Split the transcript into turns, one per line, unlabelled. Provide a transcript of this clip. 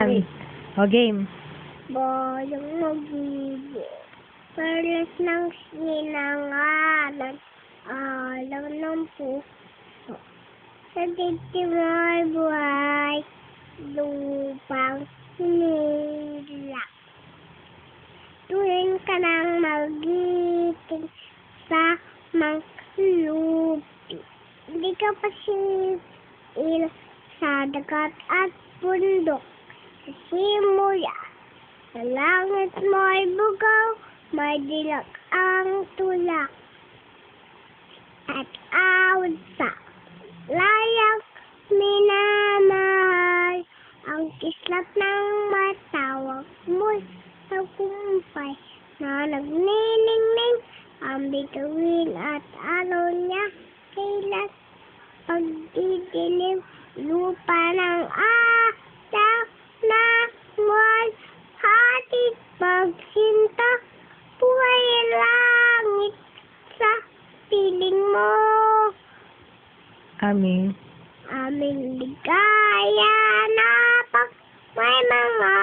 lang. O, game.
Boyong magbibi, perlas ng sinangalan, alam ng puso. Sa dibdib mo'y buhay, lupang hinilak. Tuwing ka nang magiting sa manglupi, di ka pasigil sa dagat at bundok. Sa simula, sa langit mo'y bugaw, may dilag ang tulak. At awad sa layang minamahal, ang kislap ng matawag mo'y tagumpay na nagniningning ang bituin at araw niya kailan pagdidilim lupa ng araw na wal hatid pagsinta buhay langit sa piling mo.
Amin.
Aming ligaya na pag may mga